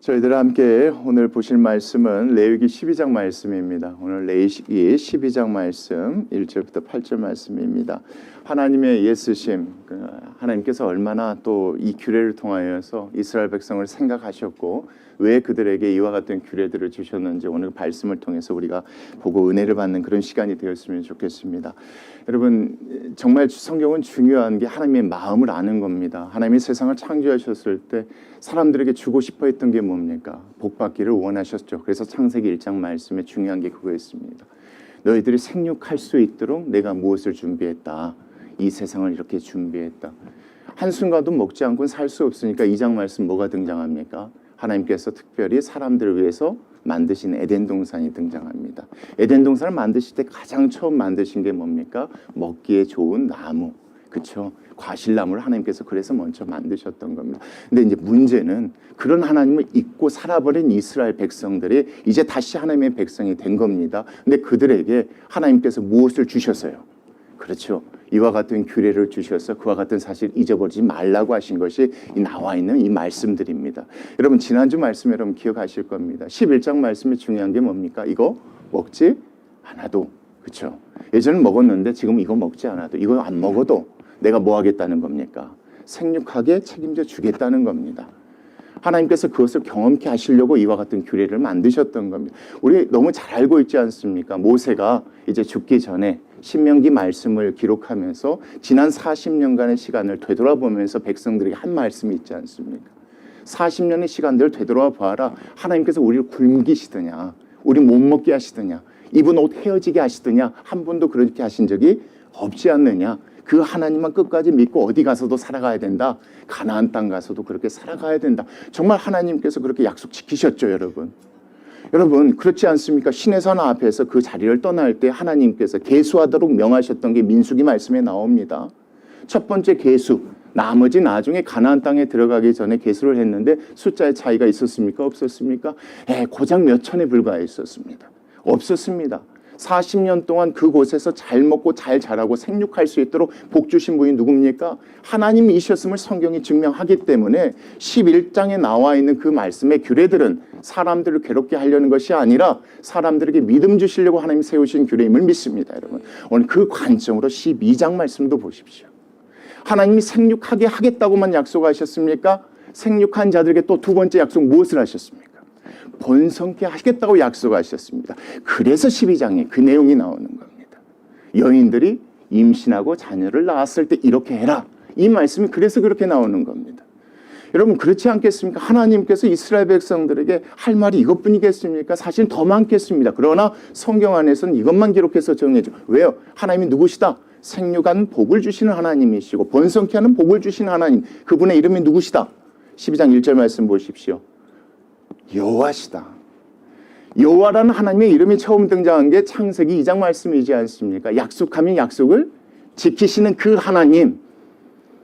저희들 함께 오늘 보실 말씀은 레위기 12장 말씀입니다. 오늘 레위기 12장 말씀 1절부터 8절 말씀입니다. 하나님의 예수심, 하나님께서 얼마나 또 이 규례를 통하여서 이스라엘 백성을 생각하셨고 왜 그들에게 이와 같은 규례들을 주셨는지 오늘 말씀을 통해서 우리가 보고 은혜를 받는 그런 시간이 되었으면 좋겠습니다. 여러분, 정말 성경은 중요한 게 하나님의 마음을 아는 겁니다. 하나님이 세상을 창조하셨을 때 사람들에게 주고 싶어 했던 게 뭡니까? 복 받기를 원하셨죠. 그래서 창세기 1장 말씀에 중요한 게 그거였습니다. 너희들이 생육할 수 있도록 내가 무엇을 준비했다. 이 세상을 이렇게 준비했다. 한순간도 먹지 않고는 살 수 없으니까 2장 말씀 뭐가 등장합니까? 하나님께서 특별히 사람들을 위해서 만드신 에덴 동산이 등장합니다. 에덴 동산을 만드실 때 가장 처음 만드신 게 뭡니까? 먹기에 좋은 나무. 그렇죠? 과실나무를 하나님께서 그래서 먼저 만드셨던 겁니다. 근데 이제 문제는 그런 하나님을 잊고 살아버린 이스라엘 백성들이 이제 다시 하나님의 백성이 된 겁니다. 근데 그들에게 하나님께서 무엇을 주셨어요? 그렇죠. 이와 같은 규례를 주셔서 그와 같은 사실 잊어버리지 말라고 하신 것이 나와 있는 이 말씀들입니다. 여러분, 지난주 말씀 여러분 기억하실 겁니다. 11장 말씀에 중요한 게 뭡니까? 이거 먹지 않아도. 그렇죠. 예전엔 먹었는데 지금 이거 먹지 않아도, 이거 안 먹어도 내가 뭐 하겠다는 겁니까? 생육하게 책임져 주겠다는 겁니다. 하나님께서 그것을 경험케 하시려고 이와 같은 규례를 만드셨던 겁니다. 우리 너무 잘 알고 있지 않습니까? 모세가 이제 죽기 전에 신명기 말씀을 기록하면서 지난 40년간의 시간을 되돌아보면서 백성들에게 한 말씀이 있지 않습니까? 40년의 시간들을 되돌아 봐라. 하나님께서 우리를 굶기시더냐, 우리 못 먹게 하시더냐, 입은 옷 헤어지게 하시더냐, 한 번도 그렇게 하신 적이 없지 않느냐. 그 하나님만 끝까지 믿고 어디 가서도 살아가야 된다. 가나안 땅 가서도 그렇게 살아가야 된다. 정말 하나님께서 그렇게 약속 지키셨죠, 여러분. 여러분, 그렇지 않습니까? 시내산 앞에서 그 자리를 떠날 때 하나님께서 계수하도록 명하셨던 게 민수기 말씀에 나옵니다. 첫 번째 계수, 나머지 나중에 가나안 땅에 들어가기 전에 계수를 했는데 숫자의 차이가 있었습니까? 없었습니까? 고작 몇 천에 불과했었습니다. 없었습니다. 40년 동안 그곳에서 잘 먹고 잘 자라고 생육할 수 있도록 복 주신 분이 누굽니까? 하나님이셨음을 성경이 증명하기 때문에 11장에 나와 있는 그 말씀의 규례들은 사람들을 괴롭게 하려는 것이 아니라 사람들에게 믿음 주시려고 하나님이 세우신 규례임을 믿습니다. 여러분, 오늘 그 관점으로 12장 말씀도 보십시오. 하나님이 생육하게 하겠다고만 약속하셨습니까? 생육한 자들에게 또 두 번째 약속 무엇을 하셨습니까? 번성케 하시겠다고 약속하셨습니다. 그래서 12장에 그 내용이 나오는 겁니다. 여인들이 임신하고 자녀를 낳았을 때 이렇게 해라. 이 말씀이 그래서 그렇게 나오는 겁니다. 여러분, 그렇지 않겠습니까? 하나님께서 이스라엘 백성들에게 할 말이 이것뿐이겠습니까? 사실 더 많겠습니다. 그러나 성경 안에서는 이것만 기록해서 정해줘. 왜요? 하나님이 누구시다? 생육한 복을 주시는 하나님이시고 번성케 하는 복을 주시는 하나님, 그분의 이름이 누구시다? 12장 1절 말씀 보십시오. 여호와시다. 여호와라는 하나님의 이름이 처음 등장한 게 창세기 2장 말씀이지 않습니까? 약속하면 약속을 지키시는 그 하나님.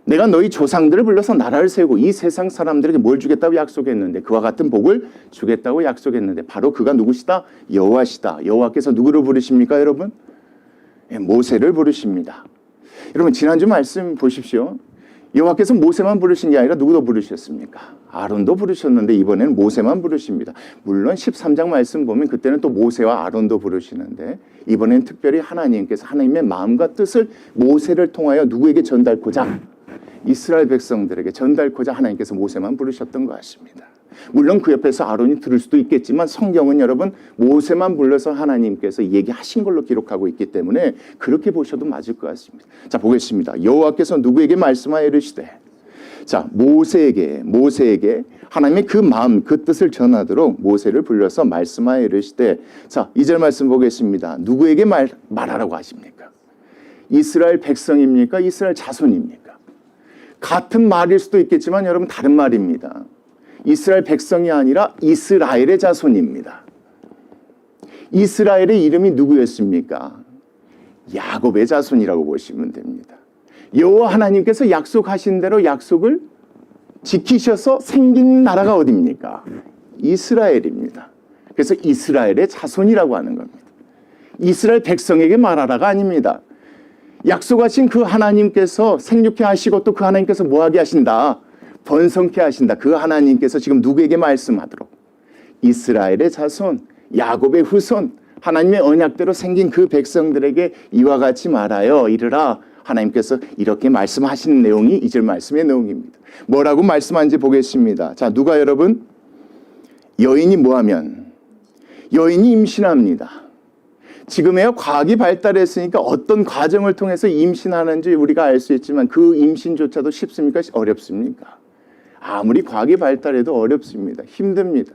내가 너희 조상들을 불러서 나라를 세우고 이 세상 사람들에게 뭘 주겠다고 약속했는데, 그와 같은 복을 주겠다고 약속했는데 바로 그가 누구시다? 여호와시다. 여호와께서 누구를 부르십니까, 여러분? 모세를 부르십니다. 여러분, 지난주 말씀 보십시오. 여호와께서 모세만 부르신 게 아니라 누구도 부르셨습니까? 아론도 부르셨는데 이번에는 모세만 부르십니다. 물론 13장 말씀 보면 그때는 또 모세와 아론도 부르시는데 이번에는 특별히 하나님께서 하나님의 마음과 뜻을 모세를 통하여 누구에게 전달코자? 이스라엘 백성들에게 전달코자 하나님께서 모세만 부르셨던 것 같습니다. 물론 그 옆에서 아론이 들을 수도 있겠지만 성경은 여러분 모세만 불러서 하나님께서 얘기하신 걸로 기록하고 있기 때문에 그렇게 보셔도 맞을 것 같습니다. 자, 보겠습니다. 여호와께서 누구에게 말씀하여 이르시되, 자, 모세에게 하나님의 그 마음, 그 뜻을 전하도록 모세를 불러서 말씀하여 이르시되, 자, 2절 말씀 보겠습니다. 누구에게 말하라고 하십니까? 이스라엘 백성입니까? 이스라엘 자손입니까? 같은 말일 수도 있겠지만 여러분 다른 말입니다. 이스라엘 백성이 아니라 이스라엘의 자손입니다. 이스라엘의 이름이 누구였습니까? 야곱의 자손이라고 보시면 됩니다. 여호와 하나님께서 약속하신 대로 약속을 지키셔서 생긴 나라가 어디입니까? 이스라엘입니다. 그래서 이스라엘의 자손이라고 하는 겁니다. 이스라엘 백성에게 말하라가 아닙니다. 약속하신 그 하나님께서 생육케 하시고 또 그 하나님께서 뭐하게 하신다? 번성케 하신다. 그 하나님께서 지금 누구에게 말씀하도록 이스라엘의 자손, 야곱의 후손, 하나님의 언약대로 생긴 그 백성들에게 이와 같이 말하여 이르라. 하나님께서 이렇게 말씀하시는 내용이 2절 말씀의 내용입니다. 뭐라고 말씀하는지 보겠습니다. 자, 누가 여러분? 여인이 뭐하면? 여인이 임신합니다. 지금에야 과학이 발달했으니까 어떤 과정을 통해서 임신하는지 우리가 알 수 있지만 그 임신조차도 쉽습니까? 어렵습니까? 아무리 과학이 발달해도 어렵습니다. 힘듭니다.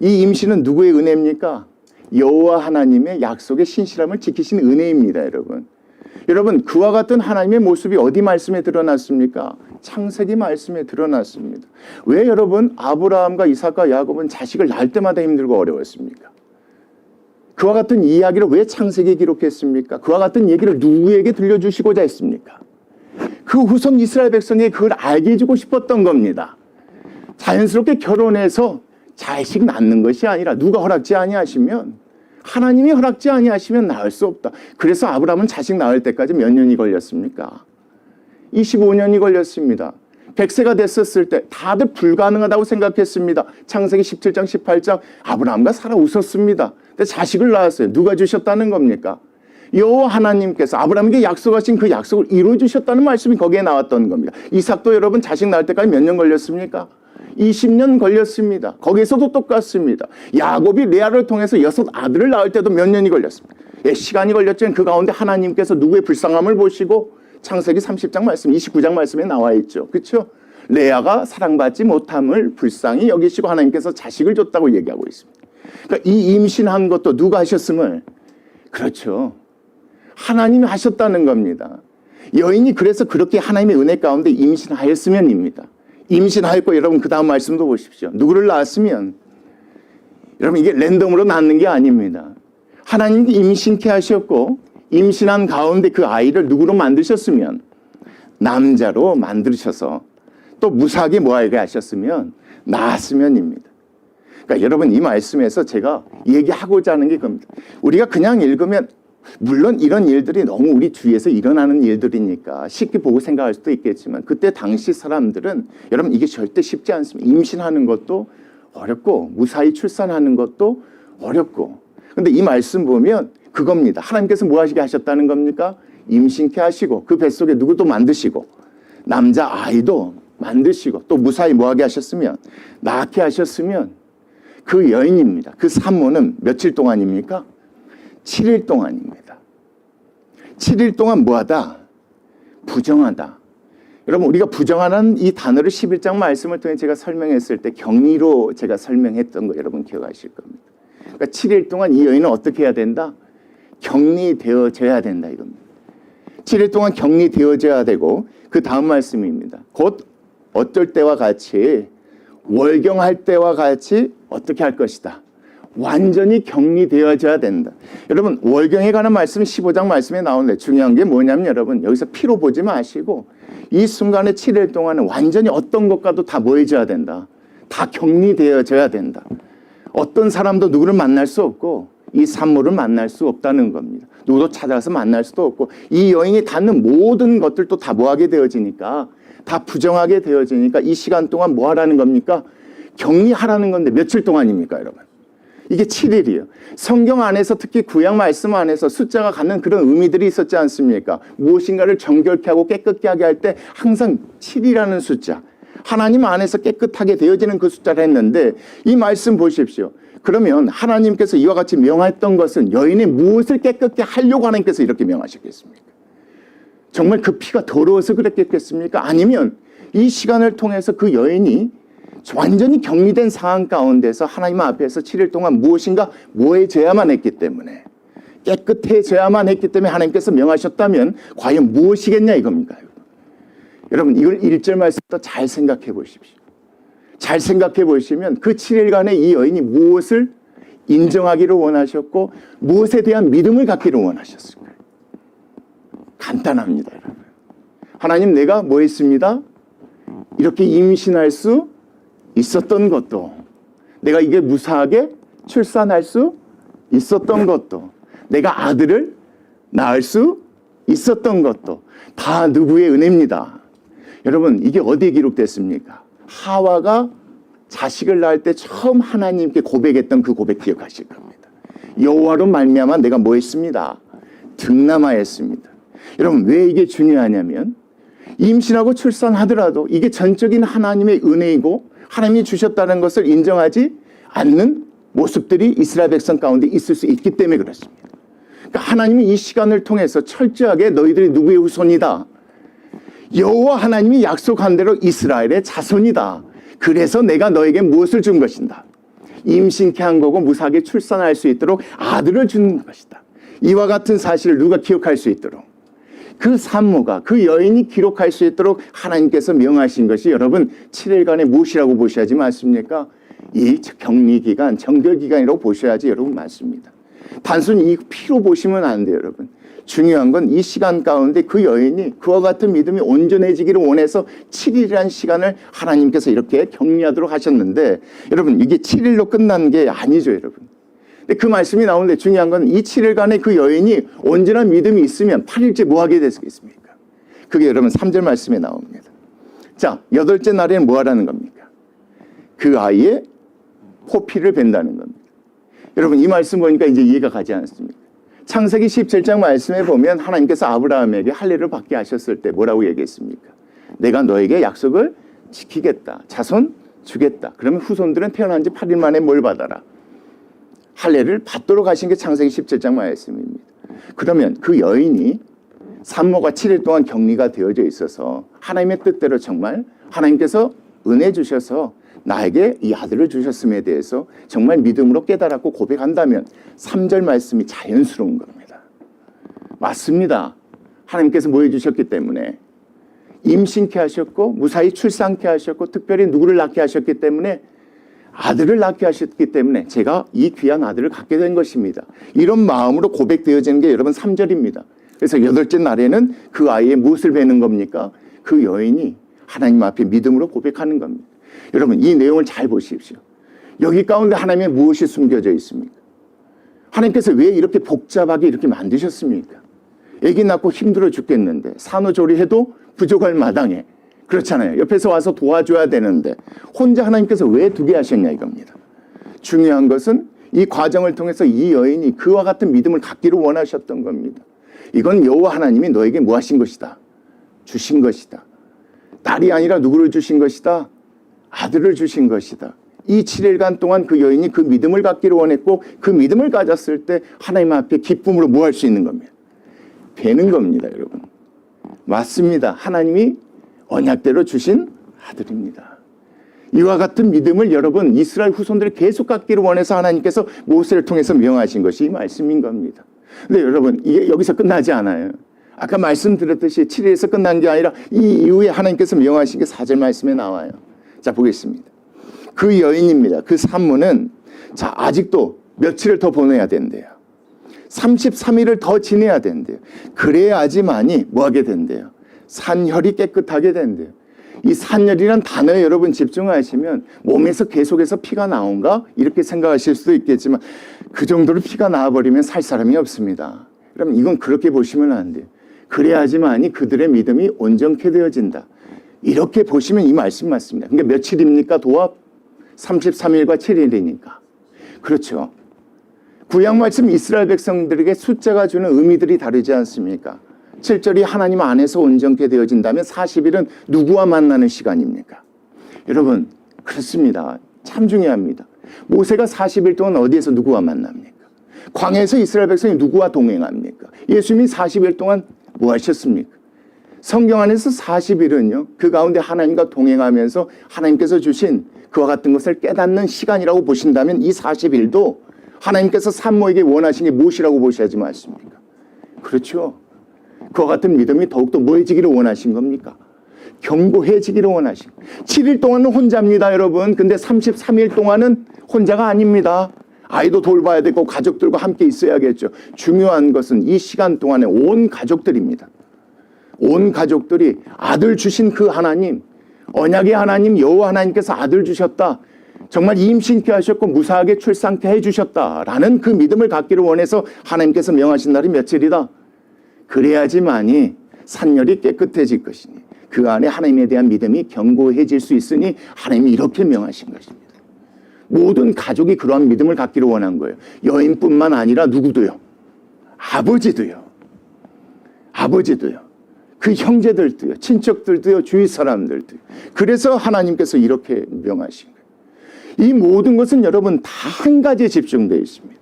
이 임신은 누구의 은혜입니까? 여호와 하나님의 약속의 신실함을 지키신 은혜입니다, 여러분. 여러분, 그와 같은 하나님의 모습이 어디 말씀에 드러났습니까? 창세기 말씀에 드러났습니다. 왜 여러분 아브라함과 이삭과 야곱은 자식을 낳을 때마다 힘들고 어려웠습니까? 그와 같은 이야기를 왜 창세기에 기록했습니까? 그와 같은 얘기를 누구에게 들려주시고자 했습니까? 그 후손 이스라엘 백성에게 그걸 알게 해주고 싶었던 겁니다. 자연스럽게 결혼해서 자식 낳는 것이 아니라 누가 허락지 아니하시면, 하나님이 허락지 아니하시면 낳을 수 없다. 그래서 아브라함은 자식 낳을 때까지 몇 년이 걸렸습니까? 25년이 걸렸습니다. 100세가 됐었을 때 다들 불가능하다고 생각했습니다. 창세기 17장 18장 아브라함과 사라 웃었습니다. 근데 자식을 낳았어요. 누가 주셨다는 겁니까? 여호와 하나님께서 아브라함에게 약속하신 그 약속을 이루어주셨다는 말씀이 거기에 나왔던 겁니다. 이삭도 여러분 자식 낳을 때까지 몇 년 걸렸습니까? 20년 걸렸습니다. 거기에서도 똑같습니다. 야곱이 레아를 통해서 6 아들을 낳을 때도 몇 년이 걸렸습니다. 예, 시간이 걸렸지만 그 가운데 하나님께서 누구의 불쌍함을 보시고 창세기 30장 말씀, 29장 말씀에 나와 있죠. 그렇죠? 레아가 사랑받지 못함을 불쌍히 여기시고 하나님께서 자식을 줬다고 얘기하고 있습니다. 그러니까 이 임신한 것도 누가 하셨음을, 그렇죠, 하나님이 하셨다는 겁니다. 여인이 그래서 그렇게 하나님의 은혜 가운데 임신하였으면입니다. 임신하였고, 여러분 그 다음 말씀도 보십시오. 누구를 낳았으면, 여러분 이게 랜덤으로 낳는 게 아닙니다. 하나님이 임신케 하셨고, 임신한 가운데 그 아이를 누구로 만드셨으면? 남자로 만드셔서 또 무사하게 뭐하게 하셨으면? 낳았으면입니다. 그러니까 여러분 이 말씀에서 제가 얘기하고자 하는 게 겁니다. 우리가 그냥 읽으면 물론 이런 일들이 너무 우리 주위에서 일어나는 일들이니까 쉽게 보고 생각할 수도 있겠지만, 그때 당시 사람들은 여러분 이게 절대 쉽지 않습니다. 임신하는 것도 어렵고 무사히 출산하는 것도 어렵고. 근데 이 말씀 보면 그겁니다. 하나님께서 뭐 하시게 하셨다는 겁니까? 임신케 하시고 그 뱃속에 누구도 만드시고 남자 아이도 만드시고 또 무사히 뭐 하게 하셨으면? 낳게 하셨으면 그 여인입니다. 그 산모는 며칠 동안입니까? 7일 동안입니다. 7일 동안 뭐하다? 부정하다. 여러분 우리가 부정하는 이 단어를 11장 말씀을 통해 제가 설명했을 때 격리로 제가 설명했던 거 여러분 기억하실 겁니다. 그러니까 7일 동안 이 여인은 어떻게 해야 된다? 격리되어져야 된다 이겁니다. 7일 동안 격리되어져야 되고 그 다음 말씀입니다. 곧 어떨 때와 같이 월경할 때와 같이 어떻게 할 것이다. 완전히 격리되어져야 된다. 여러분 월경에 관한 말씀 15장 말씀에 나오는데 중요한 게 뭐냐면 여러분 여기서 피로 보지 마시고 이 순간에 7일 동안은 완전히 어떤 것과도 다 모여져야 된다. 다 격리되어져야 된다. 어떤 사람도 누구를 만날 수 없고 이 산모를 만날 수 없다는 겁니다. 누구도 찾아서 만날 수도 없고 이 여인이 닿는 모든 것들도 다 뭐하게 되어지니까 다 부정하게 되어지니까 이 시간 동안 뭐 하라는 겁니까? 격리하라는 건데 며칠 동안입니까 여러분? 이게 7일이에요. 성경 안에서 특히 구약 말씀 안에서 숫자가 갖는 그런 의미들이 있었지 않습니까? 무엇인가를 정결케 하고 깨끗게 하게 할 때 항상 7이라는 숫자, 하나님 안에서 깨끗하게 되어지는 그 숫자를 했는데 이 말씀 보십시오. 그러면 하나님께서 이와 같이 명했던 것은 여인의 무엇을 깨끗게 하려고 하나님께서 이렇게 명하셨겠습니까? 정말 그 피가 더러워서 그랬겠습니까? 아니면 이 시간을 통해서 그 여인이 완전히 격리된 상황 가운데서 하나님 앞에서 7일 동안 무엇인가 모해져야만 했기 때문에 깨끗해져야만 했기 때문에 하나님께서 명하셨다면 과연 무엇이겠냐 이겁니까? 여러분 이걸 1절 말씀부터 잘 생각해 보십시오. 잘 생각해 보시면 그 7일간의 이 여인이 무엇을 인정하기를 원하셨고 무엇에 대한 믿음을 갖기를 원하셨을까요? 간단합니다. 여러분. 하나님 내가 뭐 했습니다? 이렇게 임신할 수 있었던 것도, 내가 이게 무사하게 출산할 수 있었던 것도, 내가 아들을 낳을 수 있었던 것도 다 누구의 은혜입니다. 여러분 이게 어디에 기록됐습니까? 하와가 자식을 낳을 때 처음 하나님께 고백했던 그 고백 기억하실 겁니다. 여호와로 말미암아 내가 뭐 했습니다? 득남하였습니다. 여러분 왜 이게 중요하냐면 임신하고 출산하더라도 이게 전적인 하나님의 은혜이고 하나님이 주셨다는 것을 인정하지 않는 모습들이 이스라엘 백성 가운데 있을 수 있기 때문에 그렇습니다. 그러니까 하나님은 이 시간을 통해서 철저하게 너희들이 누구의 후손이다. 여호와 하나님이 약속한 대로 이스라엘의 자손이다. 그래서 내가 너에게 무엇을 준 것인가? 임신케 한 거고 무사하게 출산할 수 있도록 아들을 주는 것이다. 이와 같은 사실을 누가 기억할 수 있도록 그 산모가 그 여인이 기록할 수 있도록 하나님께서 명하신 것이 여러분 7일간의 무엇이라고 보셔야지 맞습니까? 이 격리기간, 정결기간이라고 보셔야지 여러분 맞습니다. 단순히 이 피로 보시면 안 돼요 여러분. 중요한 건 이 시간 가운데 그 여인이 그와 같은 믿음이 온전해지기를 원해서 7일이라는 시간을 하나님께서 이렇게 격리하도록 하셨는데 여러분 이게 7일로 끝난 게 아니죠 여러분. 근데 그 말씀이 나오는데 중요한 건 이 7일간의 그 여인이 온전한 믿음이 있으면 8일째 뭐 하게 되겠습니까? 그게 여러분 3절 말씀에 나옵니다. 자, 8째 날에는 뭐 하라는 겁니까? 그 아이의 포피를 벤다는 겁니다. 여러분 이 말씀 보니까 이제 이해가 가지 않습니까? 창세기 17장 말씀에 보면 하나님께서 아브라함에게 할례를 받게 하셨을 때 뭐라고 얘기했습니까? 내가 너에게 약속을 지키겠다. 자손 주겠다. 그러면 후손들은 태어난 지 8일 만에 뭘 받아라? 할례를 받도록 하신 게 창세기 17장 말씀입니다. 그러면 그 여인이 산모가 7일 동안 격리가 되어져 있어서 하나님의 뜻대로 정말 하나님께서 은혜 주셔서 나에게 이 아들을 주셨음에 대해서 정말 믿음으로 깨달았고 고백한다면 3절 말씀이 자연스러운 겁니다. 맞습니다. 하나님께서 뭐 해주셨기 때문에 임신케 하셨고 무사히 출산케 하셨고 특별히 누구를 낳게 하셨기 때문에 아들을 낳게 하셨기 때문에 제가 이 귀한 아들을 갖게 된 것입니다. 이런 마음으로 고백되어지는 게 여러분 3절입니다. 그래서 8째 날에는 그 아이의 무엇을 뵈는 겁니까? 그 여인이 하나님 앞에 믿음으로 고백하는 겁니다. 여러분 이 내용을 잘 보십시오. 여기 가운데 하나님의 무엇이 숨겨져 있습니까? 하나님께서 왜 이렇게 복잡하게 이렇게 만드셨습니까? 아기 낳고 힘들어 죽겠는데 산후조리해도 부족할 마당에 그렇잖아요. 옆에서 와서 도와줘야 되는데 혼자 하나님께서 왜 두게 하셨냐 이겁니다. 중요한 것은 이 과정을 통해서 이 여인이 그와 같은 믿음을 갖기를 원하셨던 겁니다. 이건 여호와 하나님이 너에게 뭐 하신 것이다? 주신 것이다. 딸이 아니라 누구를 주신 것이다? 아들을 주신 것이다. 이 7일간 동안 그 여인이 그 믿음을 갖기를 원했고 그 믿음을 가졌을 때 하나님 앞에 기쁨으로 뭐 할 수 있는 겁니다. 되는 겁니다 여러분. 맞습니다. 하나님이 언약대로 주신 아들입니다. 이와 같은 믿음을 여러분 이스라엘 후손들이 계속 갖기를 원해서 하나님께서 모세를 통해서 명하신 것이 이 말씀인 겁니다. 근데 여러분 이게 여기서 끝나지 않아요. 아까 말씀드렸듯이 7일에서 끝난 게 아니라 이 이후에 하나님께서 명하신 게 4절 말씀에 나와요. 자 보겠습니다. 그 여인입니다. 그 산모는 자 아직도 며칠을 더 보내야 된대요. 33일을 더 지내야 된대요. 그래야지만이 뭐 하게 된대요. 산혈이 깨끗하게 된대요. 이 산혈이란 단어에 여러분 집중하시면 몸에서 계속해서 피가 나온가? 이렇게 생각하실 수도 있겠지만 그 정도로 피가 나와버리면 살 사람이 없습니다. 그럼 이건 그렇게 보시면 안 돼요. 그래야지만이 그들의 믿음이 온전케 되어진다. 이렇게 보시면 이 말씀 맞습니다. 그러니까 며칠입니까? 도합 33일과 7일이니까. 그렇죠. 구약 말씀 이스라엘 백성들에게 숫자가 주는 의미들이 다르지 않습니까? 7절이 하나님 안에서 온전케 되어진다면 40일은 누구와 만나는 시간입니까? 여러분 그렇습니다. 참 중요합니다. 모세가 40일 동안 어디에서 누구와 만납니까? 광야에서 이스라엘 백성이 누구와 동행합니까? 예수님이 40일 동안 뭐 하셨습니까? 성경 안에서 40일은요. 그 가운데 하나님과 동행하면서 하나님께서 주신 그와 같은 것을 깨닫는 시간이라고 보신다면 이 40일도 하나님께서 산모에게 원하신 게 무엇이라고 보셔야지 맞습니까? 그렇죠. 그와 같은 믿음이 더욱더 뭐해지기를 원하신 겁니까? 견고해지기를 원하신 7일 동안은 혼자입니다 여러분. 근데 33일 동안은 혼자가 아닙니다. 아이도 돌봐야 되고 가족들과 함께 있어야겠죠. 중요한 것은 이 시간 동안에 온 가족들입니다. 온 가족들이 아들 주신 그 하나님, 언약의 하나님 여호와 하나님께서 아들 주셨다. 정말 임신케 하셨고 무사하게 출산케 해주셨다라는 그 믿음을 갖기를 원해서 하나님께서 명하신 날이 며칠이다. 그래야지만이 산열이 깨끗해질 것이니 그 안에 하나님에 대한 믿음이 견고해질 수 있으니 하나님이 이렇게 명하신 것입니다. 모든 가족이 그러한 믿음을 갖기를 원한 거예요. 여인뿐만 아니라 누구도요. 아버지도요. 그 형제들도요. 친척들도요. 주위 사람들도요. 그래서 하나님께서 이렇게 명하신 거예요. 이 모든 것은 여러분 다 한 가지에 집중되어 있습니다.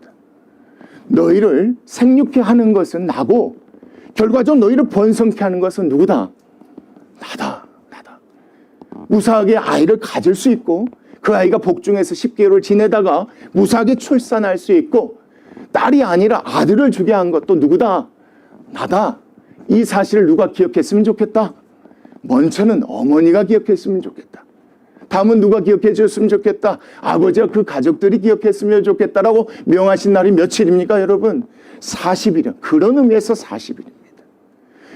너희를 생육케 하는 것은 나고 결과적으로 너희를 번성케 하는 것은 누구다? 나다. 무사하게 아이를 가질 수 있고 그 아이가 복중에서 10개월을 지내다가 무사하게 출산할 수 있고 딸이 아니라 아들을 주게 한 것도 누구다? 나다. 이 사실을 누가 기억했으면 좋겠다? 먼저는 어머니가 기억했으면 좋겠다. 다음은 누가 기억해 줬으면 좋겠다? 아버지와 그 가족들이 기억했으면 좋겠다라고 명하신 날이 며칠입니까 여러분? 40일이요. 그런 의미에서 40일입니다.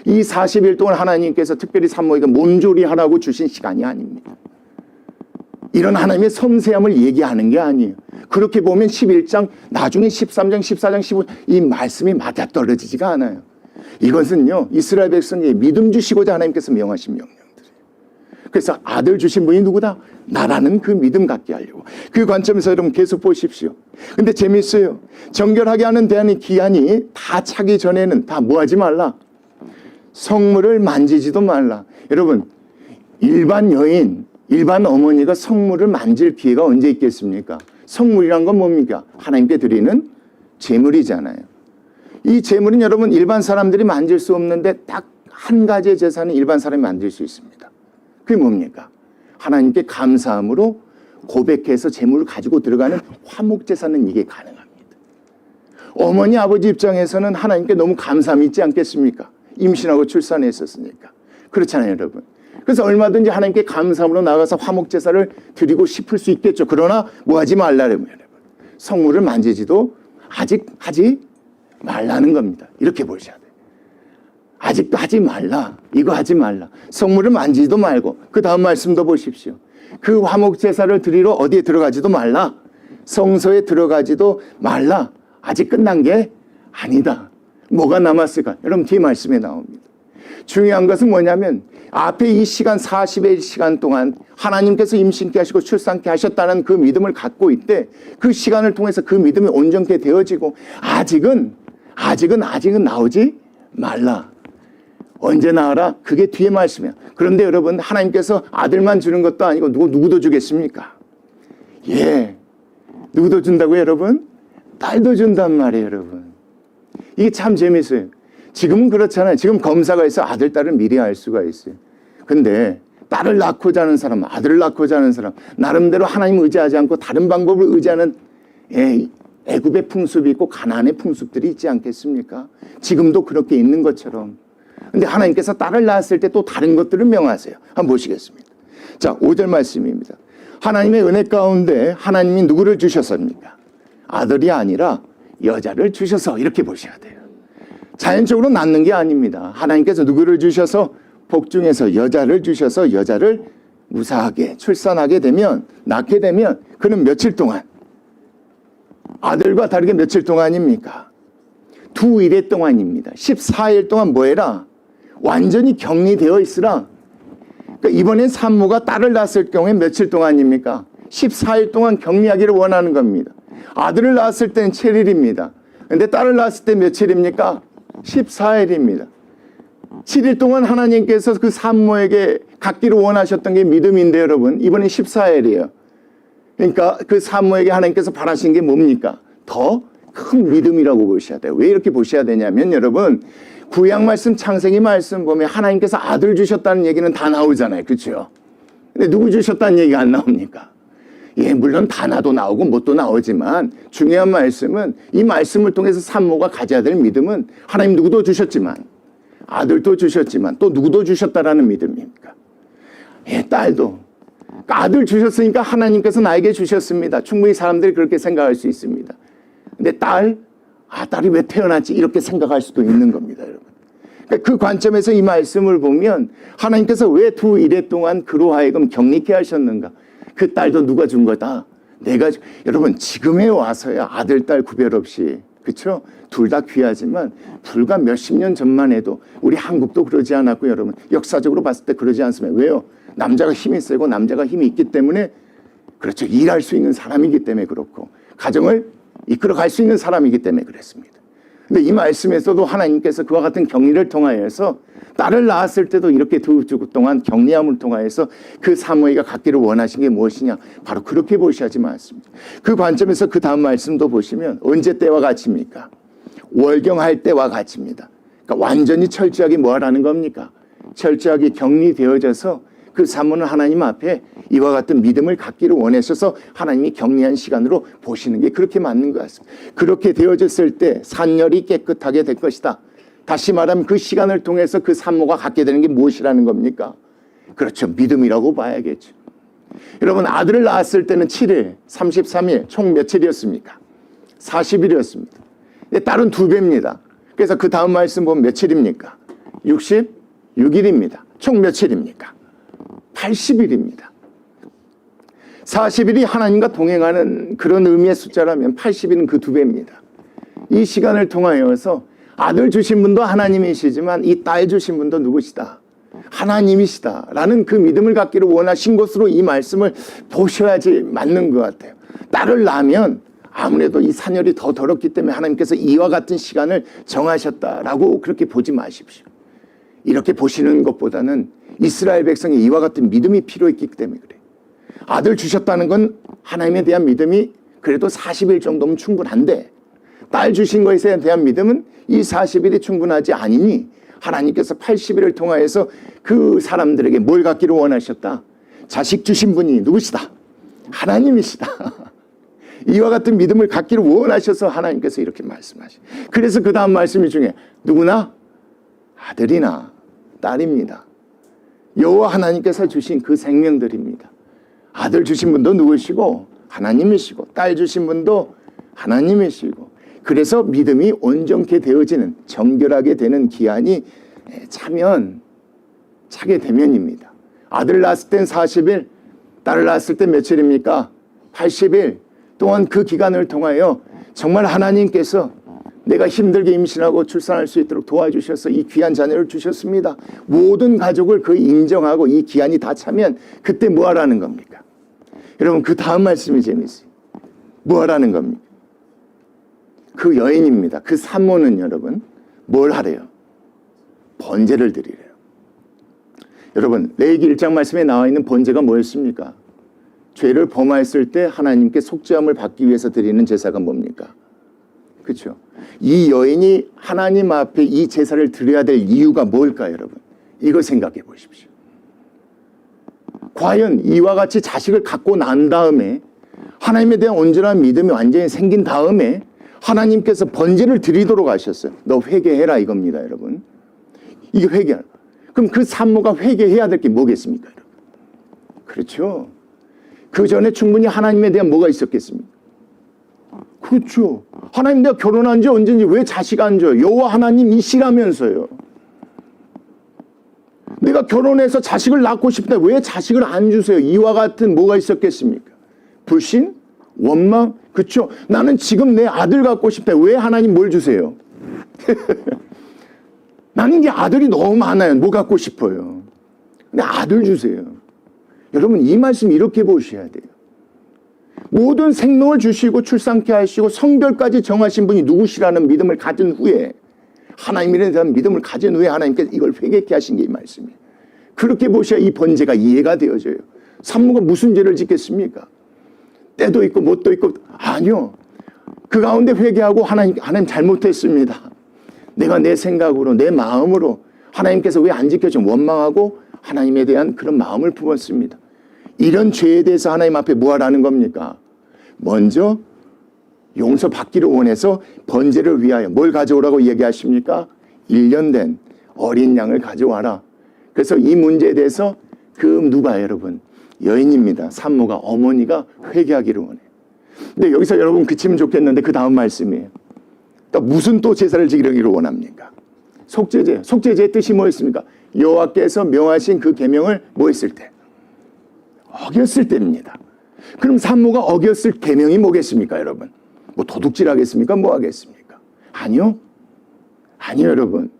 이 40일 동안 하나님께서 특별히 산모에게 몸조리하라고 주신 시간이 아닙니다. 이런 하나님의 섬세함을 얘기하는 게 아니에요. 그렇게 보면 11장, 나중에 13장, 14장, 15장 이 말씀이 맞아떨어지지가 않아요. 이것은요, 이스라엘 백성에게 믿음 주시고자 하나님께서 명하신 명령들이에요. 그래서 아들 주신 분이 누구다? 나라는 그 믿음 갖게 하려고. 그 관점에서 여러분 계속 보십시오. 근데 재밌어요. 정결하게 하는 대안의 기한이 다 차기 전에는 다 뭐 하지 말라? 성물을 만지지도 말라. 여러분, 일반 여인, 일반 어머니가 성물을 만질 기회가 언제 있겠습니까? 성물이란 건 뭡니까? 하나님께 드리는 제물이잖아요. 이 제물은 여러분 일반 사람들이 만질 수 없는데 딱 한 가지의 제사는 일반 사람이 만질 수 있습니다. 그게 뭡니까? 하나님께 감사함으로 고백해서 제물을 가지고 들어가는 화목제사는 이게 가능합니다. 어머니 아버지 입장에서는 하나님께 너무 감사함이 있지 않겠습니까? 임신하고 출산했었으니까. 그렇잖아요 여러분. 그래서 얼마든지 하나님께 감사함으로 나가서 화목제사를 드리고 싶을 수 있겠죠. 그러나 뭐 하지 말라면 여러분. 성물을 만지지도 아직 하지 말라는 겁니다. 이렇게 보셔야 돼요. 아직도 하지 말라. 이거 하지 말라. 성물을 만지지도 말고 그 다음 말씀도 보십시오. 그 화목제사를 드리러 어디에 들어가지도 말라. 성소에 들어가지도 말라. 아직 끝난 게 아니다. 뭐가 남았을까? 여러분 뒤에 말씀에 나옵니다. 중요한 것은 뭐냐면 앞에 이 시간 40일 시간 동안 하나님께서 임신케 하시고 출산케 하셨다는 그 믿음을 갖고 있대. 그 시간을 통해서 그 믿음이 온전케 되어지고 아직은 나오지 말라. 언제 나와라? 그게 뒤에 말씀이야. 그런데 여러분 하나님께서 아들만 주는 것도 아니고 누구도 주겠습니까? 예. 누구도 준다고요 여러분? 딸도 준단 말이에요 여러분. 이게 참 재밌어요. 지금은 그렇잖아요. 지금 검사가 있어 아들, 딸을 미리 알 수가 있어요. 근데 딸을 낳고자 하는 사람, 아들을 낳고자 하는 사람, 나름대로 하나님 의지하지 않고 다른 방법을 의지하는 애굽의 풍습이 있고 가나안의 풍습들이 있지 않겠습니까? 지금도 그렇게 있는 것처럼. 근데 하나님께서 딸을 낳았을 때 또 다른 것들을 명하세요. 한번 보시겠습니다. 자, 5절 말씀입니다. 하나님의 은혜 가운데 하나님이 누구를 주셨습니까? 아들이 아니라 여자를 주셔서 이렇게 보셔야 돼요. 자연적으로 낳는 게 아닙니다. 하나님께서 누구를 주셔서 복중에서 여자를 주셔서 여자를 무사하게 출산하게 되면 낳게 되면 그는 며칠 동안 아들과 다르게 며칠 동안입니까? 2일 동안입니다. 14일 동안 뭐 해라? 완전히 격리되어 있으라. 그러니까 이번엔 산모가 딸을 낳았을 경우에 며칠 동안입니까? 14일 동안 격리하기를 원하는 겁니다. 아들을 낳았을 때는 7일입니다. 근데 딸을 낳았을 때 며칠입니까? 14일입니다. 7일 동안 하나님께서 그 산모에게 갖기를 원하셨던 게 믿음인데 여러분 이번엔 14일이에요. 그러니까 그 산모에게 하나님께서 바라신 게 뭡니까? 더 큰 믿음이라고 보셔야 돼요. 왜 이렇게 보셔야 되냐면 여러분 구약 말씀 창세기 말씀 보면 하나님께서 아들 주셨다는 얘기는 다 나오잖아요. 그렇죠? 근데 누구 주셨다는 얘기가 안 나옵니까? 예, 물론 다나도 나오고 뭣도 나오지만 중요한 말씀은 이 말씀을 통해서 산모가 가져야 될 믿음은 하나님 누구도 주셨지만 아들도 주셨지만 또 누구도 주셨다라는 믿음입니까? 예, 딸도. 그러니까 아들 주셨으니까 하나님께서 나에게 주셨습니다. 충분히 사람들이 그렇게 생각할 수 있습니다. 근데 딸이 왜 태어났지? 이렇게 생각할 수도 있는 겁니다, 여러분. 그러니까 그 관점에서 이 말씀을 보면 하나님께서 왜 2일 동안 그로 하여금 격리케 하셨는가? 그 딸도 누가 준 거다? 내가 여러분 지금에 와서야 아들, 딸 구별 없이 그렇죠? 둘 다 귀하지만 불과 몇십 년 전만 해도 우리 한국도 그러지 않았고 여러분 역사적으로 봤을 때 그러지 않습니다. 왜요? 남자가 힘이 세고 남자가 힘이 있기 때문에 그렇죠. 일할 수 있는 사람이기 때문에 그렇고 가정을 이끌어갈 수 있는 사람이기 때문에 그랬습니다. 근데 이 말씀에서도 하나님께서 그와 같은 격리를 통하여서 딸을 낳았을 때도 이렇게 두 주 동안 격리함을 통하여서 그 사모이가 갖기를 원하신 게 무엇이냐 바로 그렇게 보셔야지 않습니다. 그 관점에서 그 다음 말씀도 보시면 언제 때와 같입니까? 월경할 때와 같습니다. 그러니까 완전히 철저하게 뭐 하라는 겁니까? 철저하게 격리되어져서 그 사모는 하나님 앞에 이와 같은 믿음을 갖기를 원하셔서 하나님이 격리한 시간으로 보시는 게 그렇게 맞는 것 같습니다. 그렇게 되어졌을 때 산열이 깨끗하게 될 것이다. 다시 말하면 그 시간을 통해서 그 산모가 갖게 되는 게 무엇이라는 겁니까? 그렇죠. 믿음이라고 봐야겠죠. 여러분 아들을 낳았을 때는 7일, 33일, 총 며칠이었습니까? 40일이었습니다. 딸은 2배입니다. 그래서 그 다음 말씀 보면 며칠입니까? 66일입니다. 총 며칠입니까? 80일입니다. 40일이 하나님과 동행하는 그런 의미의 숫자라면 80일은 그 2배입니다. 이 시간을 통하여서 아들 주신 분도 하나님이시지만 이 딸 주신 분도 누구시다? 하나님이시다 라는 그 믿음을 갖기를 원하신 것으로 이 말씀을 보셔야지 맞는 것 같아요. 딸을 낳으면 아무래도 이 산열이 더 더럽기 때문에 하나님께서 이와 같은 시간을 정하셨다라고 그렇게 보지 마십시오. 이렇게 보시는 것보다는 이스라엘 백성이 이와 같은 믿음이 필요했기 때문에 그래요. 아들 주셨다는 건 하나님에 대한 믿음이 그래도 40일 정도면 충분한데 딸 주신 것에 대한 믿음은 이 40일이 충분하지 않으니 하나님께서 80일을 통하여서 그 사람들에게 뭘 갖기를 원하셨다? 자식 주신 분이 누구시다? 하나님이시다. 이와 같은 믿음을 갖기를 원하셔서 하나님께서 이렇게 말씀하시죠. 그래서 그 다음 말씀 중에 누구나 아들이나 딸입니다. 여호와 하나님께서 주신 그 생명들입니다. 아들 주신 분도 누구시고 하나님이시고 딸 주신 분도 하나님이시고 그래서 믿음이 온전케 되어지는 정결하게 되는 기한이 차게 되면입니다. 아들을 낳았을 땐 40일, 딸을 낳았을 땐 며칠입니까? 80일 동안 그 기간을 통하여 정말 하나님께서 내가 힘들게 임신하고 출산할 수 있도록 도와주셔서 이 귀한 자녀를 주셨습니다. 모든 가족을 그 인정하고 이 기한이 다 차면 그때 뭐 하라는 겁니까? 여러분 그 다음 말씀이 재밌어요. 뭐 하라는 겁니까? 그 여인입니다. 그 산모는 여러분 뭘 하래요? 번제를 드리래요. 여러분 레위기 1장 말씀에 나와 있는 번제가 뭐였습니까? 죄를 범하였을 때 하나님께 속죄함을 받기 위해서 드리는 제사가 뭡니까? 그렇죠. 이 여인이 하나님 앞에 이 제사를 드려야 될 이유가 뭘까요, 여러분? 이거 생각해 보십시오. 과연 이와 같이 자식을 갖고 난 다음에 하나님에 대한 온전한 믿음이 완전히 생긴 다음에 하나님께서 번제를 드리도록 하셨어요. 너 회개해라 이겁니다, 여러분. 이게 회개하라. 그럼 그 산모가 회개해야 될 게 뭐겠습니까, 여러분? 그렇죠. 그 전에 충분히 하나님에 대한 뭐가 있었겠습니까? 그렇죠. 하나님 내가 결혼한 지 언제인지 왜 자식 안 줘요? 여호와 하나님이시라면서요. 내가 결혼해서 자식을 낳고 싶다. 왜 자식을 안 주세요? 이와 같은 뭐가 있었겠습니까? 불신? 원망? 그렇죠. 나는 지금 내 아들 갖고 싶다. 왜 하나님 뭘 주세요? 나는 이제 아들이 너무 많아요. 뭐 갖고 싶어요? 근데 아들 주세요. 여러분 이 말씀 이렇게 보셔야 돼요. 모든 생명을 주시고 출산케 하시고 성별까지 정하신 분이 누구시라는 믿음을 가진 후에 하나님에 대한 믿음을 가진 후에 하나님께서 이걸 회개케 하신 게 이 말씀이에요. 그렇게 보셔야 이 번제가 이해가 되어져요. 산모가 무슨 죄를 짓겠습니까? 때도 있고 못도 있고 아니요. 그 가운데 회개하고 하나님 잘못했습니다. 내가 내 생각으로 내 마음으로 하나님께서 왜 안 지켜줘 원망하고 하나님에 대한 그런 마음을 품었습니다. 이런 죄에 대해서 하나님 앞에 뭐 하라는 겁니까? 먼저 용서받기를 원해서 번제를 위하여 뭘 가져오라고 얘기하십니까? 1년 된 어린 양을 가져와라. 그래서 이 문제에 대해서 그 누가 여러분? 여인입니다. 산모가 어머니가 회개하기를 원해요. 근데 여기서 여러분 그치면 좋겠는데 그 다음 말씀이에요. 또 무슨 또 제사를 지키기를 원합니까? 속죄제. 속죄제의 뜻이 뭐였습니까? 여호와께서 명하신 그 계명을 뭐 했을 때? 어겼을 때입니다. 그럼 산모가 어겼을 계명이 뭐겠습니까, 여러분? 뭐 도둑질 하겠습니까? 뭐 하겠습니까? 아니요. 아니요, 여러분.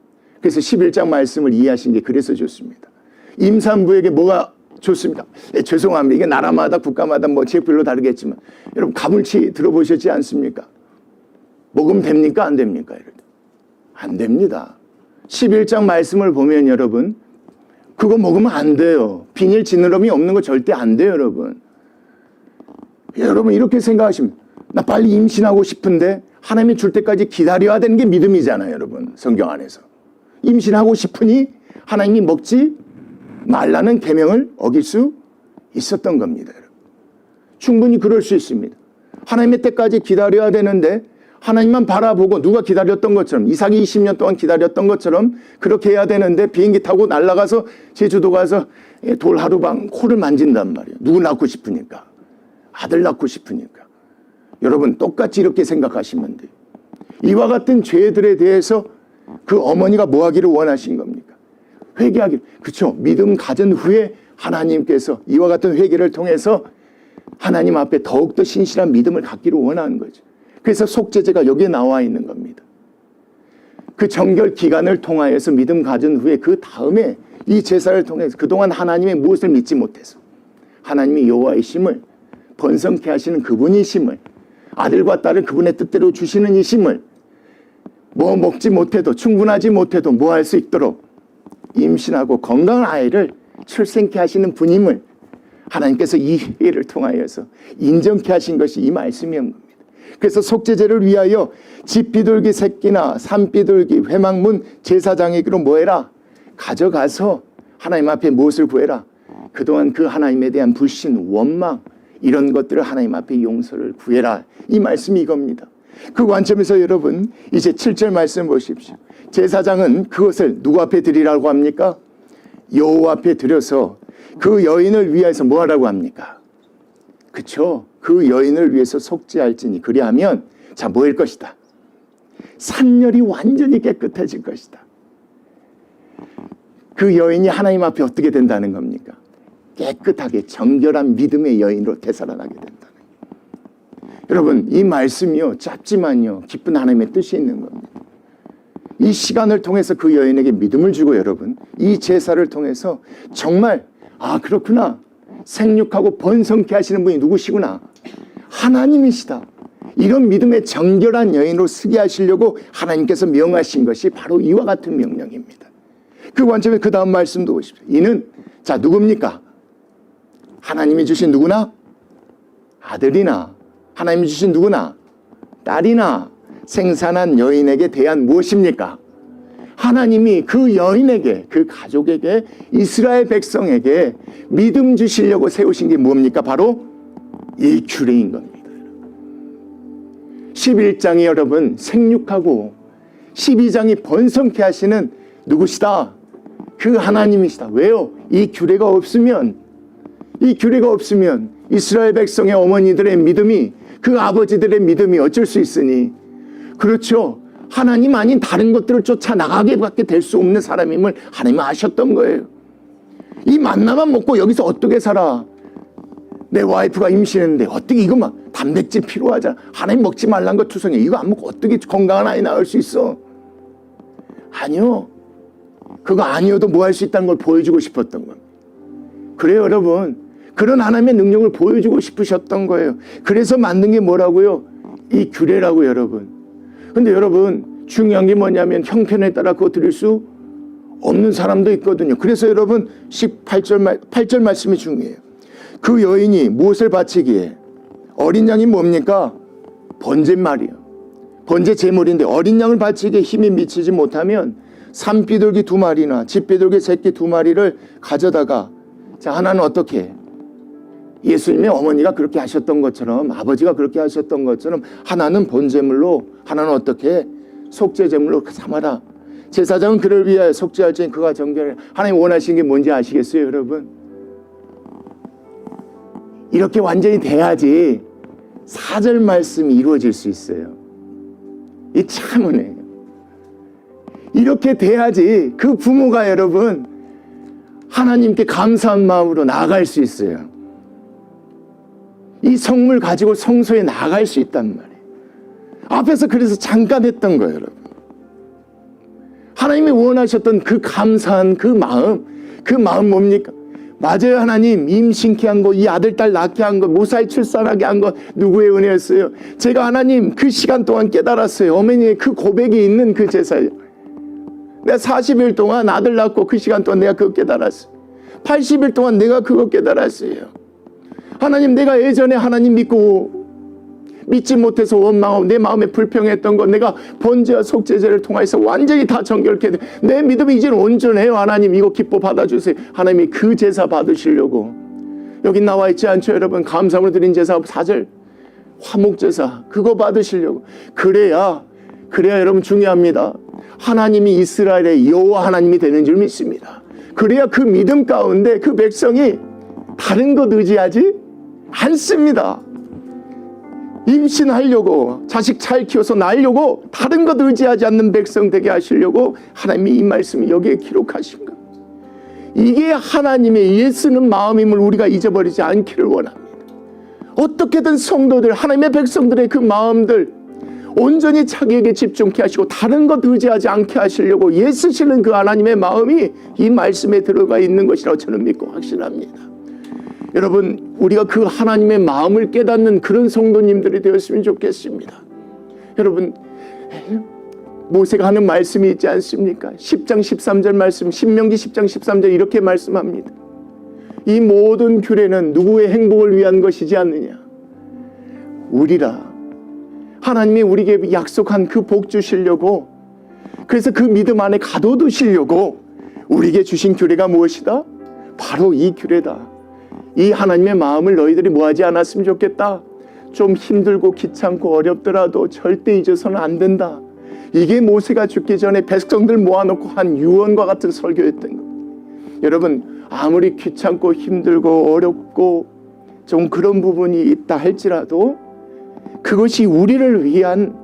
그래서 11장 말씀을 이해하신 게 그래서 좋습니다. 임산부에게 뭐가 좋습니다. 네, 죄송합니다. 이게 나라마다 국가마다 뭐 지역별로 다르겠지만 여러분 가물치 들어보셨지 않습니까? 먹으면 됩니까? 안 됩니까? 안 됩니다. 11장 말씀을 보면 여러분 그거 먹으면 안 돼요. 비닐 지느러미 없는 거 절대 안 돼요, 여러분. 여러분 이렇게 생각하시면 나 빨리 임신하고 싶은데 하나님이 줄 때까지 기다려야 되는 게 믿음이잖아요, 여러분. 성경 안에서. 임신하고 싶으니 하나님이 먹지 말라는 계명을 어길 수 있었던 겁니다, 여러분. 충분히 그럴 수 있습니다. 하나님의 때까지 기다려야 되는데 하나님만 바라보고 누가 기다렸던 것처럼 이삭이 20년 동안 기다렸던 것처럼 그렇게 해야 되는데 비행기 타고 날아가서 제주도 가서 돌 하루방 코를 만진단 말이에요. 누구 낳고 싶으니까. 아들 낳고 싶으니까. 여러분 똑같이 이렇게 생각하시면 돼요. 이와 같은 죄들에 대해서 그 어머니가 뭐 하기를 원하신 겁니까? 회개하기를. 그렇죠. 믿음 가진 후에 하나님께서 이와 같은 회개를 통해서 하나님 앞에 더욱더 신실한 믿음을 갖기를 원하는 거죠. 그래서 속죄제가 여기에 나와 있는 겁니다. 그 정결 기간을 통하여서 믿음 가진 후에 그 다음에 이 제사를 통해서 그동안 하나님의 무엇을 믿지 못해서 하나님이 여호와이심을 번성케 하시는 그분이심을 아들과 딸을 그분의 뜻대로 주시는 이심을 뭐 먹지 못해도 충분하지 못해도 뭐 할 수 있도록 임신하고 건강한 아이를 출생케 하시는 분임을 하나님께서 이 회개를 통하여서 인정케 하신 것이 이 말씀이었던 겁니다. 그래서 속죄제를 위하여 집비둘기 새끼나 산비둘기 회막문 제사장에게로 뭐해라? 가져가서 하나님 앞에 무엇을 구해라? 그동안 그 하나님에 대한 불신, 원망 이런 것들을 하나님 앞에 용서를 구해라. 이 말씀이 이겁니다. 그 관점에서 여러분 이제 7절 말씀 보십시오. 제사장은 그것을 누구 앞에 드리라고 합니까? 여호와 앞에 드려서 그 여인을 위해서 뭐 하라고 합니까? 그렇죠. 그 여인을 위해서 속죄할지니 그리하면 자 뭐일 것이다. 산열이 완전히 깨끗해질 것이다. 그 여인이 하나님 앞에 어떻게 된다는 겁니까? 깨끗하게 정결한 믿음의 여인으로 되살아나게 된다는 거예요. 여러분 이 말씀이요 짧지만요 기쁜 하나님의 뜻이 있는 겁니다. 이 시간을 통해서 그 여인에게 믿음을 주고 여러분 이 제사를 통해서 정말 아 그렇구나 생육하고 번성케 하시는 분이 누구시구나 하나님이시다. 이런 믿음의 정결한 여인으로 쓰게 하시려고 하나님께서 명하신 것이 바로 이와 같은 명령입니다. 그 관점에 그 다음 말씀도 보십시오. 이는 자 누굽니까? 하나님이 주신 누구나? 아들이나 하나님이 주신 누구나? 딸이나 생산한 여인에게 대한 무엇입니까? 하나님이 그 여인에게 그 가족에게 이스라엘 백성에게 믿음 주시려고 세우신 게 뭡니까? 바로 이 규례인 겁니다. 11장이 여러분 생육하고 12장이 번성케 하시는 누구시다? 그 하나님이시다. 왜요? 이 규례가 없으면 이스라엘 백성의 어머니들의 믿음이 그 아버지들의 믿음이 어쩔 수 있으니 그렇죠. 하나님 아닌 다른 것들을 쫓아 나가게밖에 될 수 없는 사람임을 하나님은 아셨던 거예요. 이 만나만 먹고 여기서 어떻게 살아? 내 와이프가 임신했는데 어떻게 이거 막 단백질 필요하잖아. 하나님 먹지 말란 거 투성해. 이거 안 먹고 어떻게 건강한 아이 낳을 수 있어? 아니요. 그거 아니어도 뭐 할 수 있다는 걸 보여주고 싶었던 겁니다. 그래요 여러분. 그런 하나님의 능력을 보여주고 싶으셨던 거예요. 그래서 만든 게 뭐라고요? 이 규례라고 여러분. 근데 여러분 중요한 게 뭐냐면 형편에 따라 그거 드릴 수 없는 사람도 있거든요. 그래서 여러분 8절 말씀이 중요해요. 그 여인이 무엇을 바치기에 어린 양이 뭡니까? 번제말이요. 번제 제물인데 어린 양을 바치기에 힘이 미치지 못하면 산비둘기 2마리나 집비둘기 새끼 2마리를 가져다가 자 하나는 어떻게 해? 예수님의 어머니가 그렇게 하셨던 것처럼 아버지가 그렇게 하셨던 것처럼 하나는 번제물로 하나는 어떻게 속죄제물로 삼아라. 제사장은 그를 위하여 속죄할지니 그가 정결해. 하나님 원하시는 게 뭔지 아시겠어요 여러분? 이렇게 완전히 돼야지 4절 말씀이 이루어질 수 있어요. 이 참 은혜예요. 이렇게 돼야지 그 부모가 여러분 하나님께 감사한 마음으로 나아갈 수 있어요. 이 성물 가지고 성소에 나갈 수 있단 말이에요. 앞에서 그래서 잠깐 했던 거예요, 여러분. 하나님이 원하셨던 그 감사한 그 마음 뭡니까? 맞아요, 하나님. 임신케 한 거, 이 아들, 딸 낳게 한 거, 무사히 출산하게 한 거 누구의 은혜였어요? 제가 하나님 그 시간 동안 깨달았어요. 어머니의 그 고백이 있는 그 제사예요. 내가 40일 동안 아들 낳고 그 시간 동안 내가 그거 깨달았어요. 80일 동안 내가 그거 깨달았어요. 하나님, 내가 예전에 하나님 믿지 못해서 원망하고 내 마음에 불평했던 거 내가 번제와 속죄제를 통해서 완전히 다 정결케 돼. 내 믿음이 이제는 온전해요. 하나님, 이거 기뻐 받아주세요. 하나님이 그 제사 받으시려고 여기 나와 있지 않죠, 여러분? 감사함으로 드린 제사 4절 화목제사 그거 받으시려고. 그래야 여러분 중요합니다. 하나님이 이스라엘의 여호와 하나님이 되는 줄 믿습니다. 그래야 그 믿음 가운데 그 백성이 다른 것 의지하지 않습니다. 임신하려고 자식 잘 키워서 낳으려고 다른 것 의지하지 않는 백성 되게 하시려고 하나님이 이 말씀을 여기에 기록하신 것. 이게 하나님의 예쓰는 마음임을 우리가 잊어버리지 않기를 원합니다. 어떻게든 성도들, 하나님의 백성들의 그 마음들 온전히 자기에게 집중케 하시고 다른 것 의지하지 않게 하시려고 예쓰시는 그 하나님의 마음이 이 말씀에 들어가 있는 것이라고 저는 믿고 확신합니다. 여러분, 우리가 그 하나님의 마음을 깨닫는 그런 성도님들이 되었으면 좋겠습니다. 여러분, 모세가 하는 말씀이 있지 않습니까? 10장 13절 말씀, 신명기 10장 13절 이렇게 말씀합니다. 이 모든 규례는 누구의 행복을 위한 것이지 않느냐? 우리라. 하나님이 우리에게 약속한 그 복 주시려고, 그래서 그 믿음 안에 가둬두시려고 우리에게 주신 규례가 무엇이다? 바로 이 규례다. 이 하나님의 마음을 너희들이 뭐하지 않았으면 좋겠다. 좀 힘들고 귀찮고 어렵더라도 절대 잊어서는 안 된다. 이게 모세가 죽기 전에 백성들 모아놓고 한 유언과 같은 설교였던 것. 여러분, 아무리 귀찮고 힘들고 어렵고 좀 그런 부분이 있다 할지라도 그것이 우리를 위한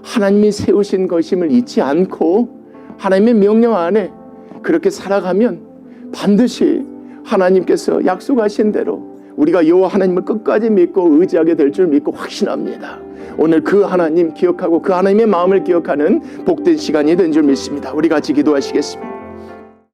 하나님이 세우신 것임을 잊지 않고 하나님의 명령 안에 그렇게 살아가면 반드시 하나님께서 약속하신 대로 우리가 여호와 하나님을 끝까지 믿고 의지하게 될 줄 믿고 확신합니다. 오늘 그 하나님 기억하고 그 하나님의 마음을 기억하는 복된 시간이 된 줄 믿습니다. 우리 같이 기도하시겠습니다.